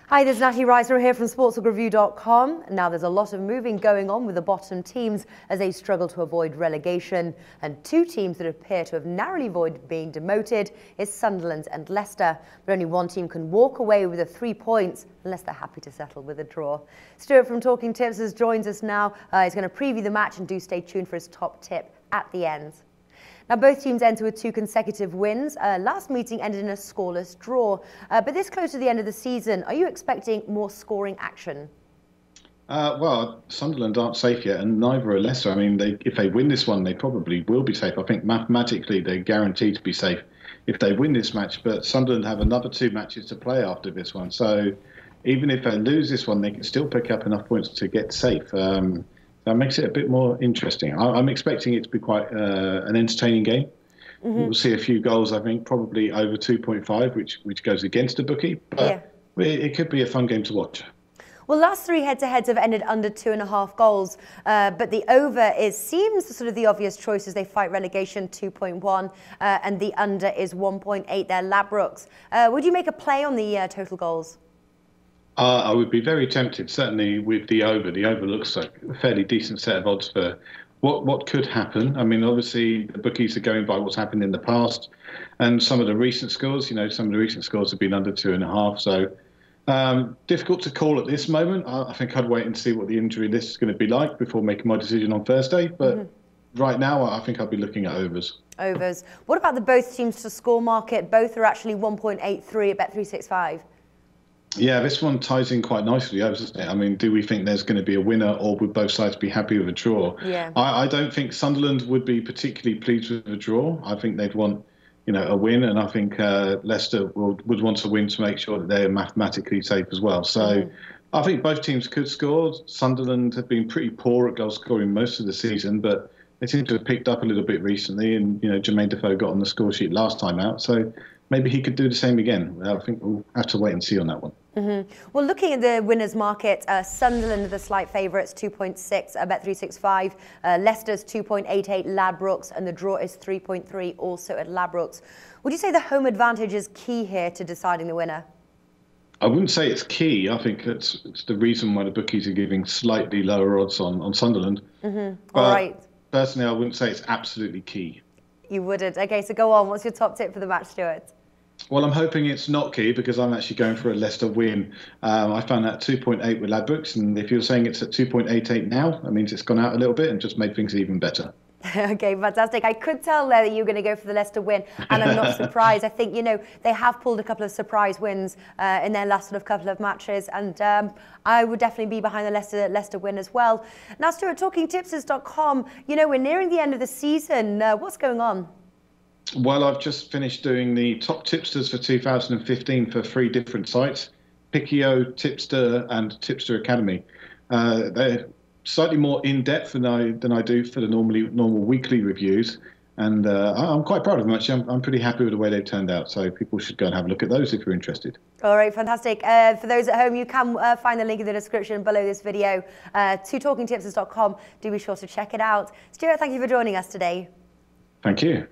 Hi, this is Natalie Reiser here from sportsreview.com. Now, there's a lot of moving going on with the bottom teams as they struggle to avoid relegation. And two teams that appear to have narrowly avoided being demoted is Sunderland and Leicester. But only one team can walk away with the 3 points unless they're happy to settle with a draw. Stuart from Talking Tipsters joins us now. He's going to preview the match, and do stay tuned for his top tip at the end. Now, both teams enter with 2 consecutive wins. Last meeting ended in a scoreless draw. But this close to the end of the season, are you expecting more scoring action? Well, Sunderland aren't safe yet, and neither are Leicester. I mean, if they win this one, they probably will be safe. I think mathematically they're guaranteed to be safe if they win this match. But Sunderland have another 2 matches to play after this one. So even if they lose this one, they can still pick up enough points to get safe. That makes it a bit more interesting. I'm expecting it to be quite an entertaining game. We'll see a few goals, I think, probably over 2.5, which goes against the bookie. But it could be a fun game to watch. Well, last 3 head-to-heads have ended under 2.5 goals, but the over seems sort of the obvious choice as they fight relegation, 2.1, and the under is 1.8 there, Ladbrokes. Would you make a play on the total goals? I would be very tempted, certainly with the over. The over looks like a fairly decent set of odds for what could happen. I mean, obviously, the bookies are going by what's happened in the past, and some of the recent scores, some of the recent scores have been under 2.5. So difficult to call at this moment. I think I'd wait and see what the injury list is going to be like before making my decision on Thursday. But right now, I think I'll be looking at overs. Overs. What about the both teams to score market? Both are actually 1.83 at Bet365. Yeah, this one ties in quite nicely, doesn't it? I mean, do we think there's going to be a winner, or would both sides be happy with a draw? Yeah. I don't think Sunderland would be particularly pleased with a draw. I think they'd want, a win, and I think Leicester would want to win to make sure that they're mathematically safe as well. So I think both teams could score. Sunderland have been pretty poor at goal scoring most of the season, but they seem to have picked up a little bit recently. And, Jermaine Defoe got on the score sheet last time out. So maybe he could do the same again. I think we'll have to wait and see on that one. Well, looking at the winners market, Sunderland are the slight favourites, 2.6 at Bet365. Leicester's 2.88 Ladbrokes, and the draw is 3.3 also at Ladbrokes. Would you say the home advantage is key here to deciding the winner? I wouldn't say it's key. I think it's the reason why the bookies are giving slightly lower odds on Sunderland. All but right. Personally, I wouldn't say it's absolutely key. You wouldn't. Okay, so go on. What's your top tip for the match, Stuart? Well, I'm hoping it's not key because I'm actually going for a Leicester win. I found that 2.8 with Ladbrokes, and if you're saying it's at 2.88 now, that means it's gone out a little bit and just made things even better. Okay, fantastic. I could tell there that you were going to go for the Leicester win, and I'm not surprised. I think, they have pulled a couple of surprise wins in their last sort of couple of matches, and I would definitely be behind the Leicester win as well. Now, Stuart, TalkingTipsters.com, we're nearing the end of the season. What's going on? Well, I've just finished doing the top tipsters for 2015 for 3 different sites, Pickio, Tipster, and Tipster Academy. They're slightly more in-depth than I do for the normal weekly reviews, and I'm quite proud of them, actually. I'm pretty happy with the way they've turned out, so people should go and have a look at those if you're interested. All right, fantastic. For those at home, you can find the link in the description below this video to TalkingTipsters.com. Do be sure to check it out. Stuart, thank you for joining us today. Thank you.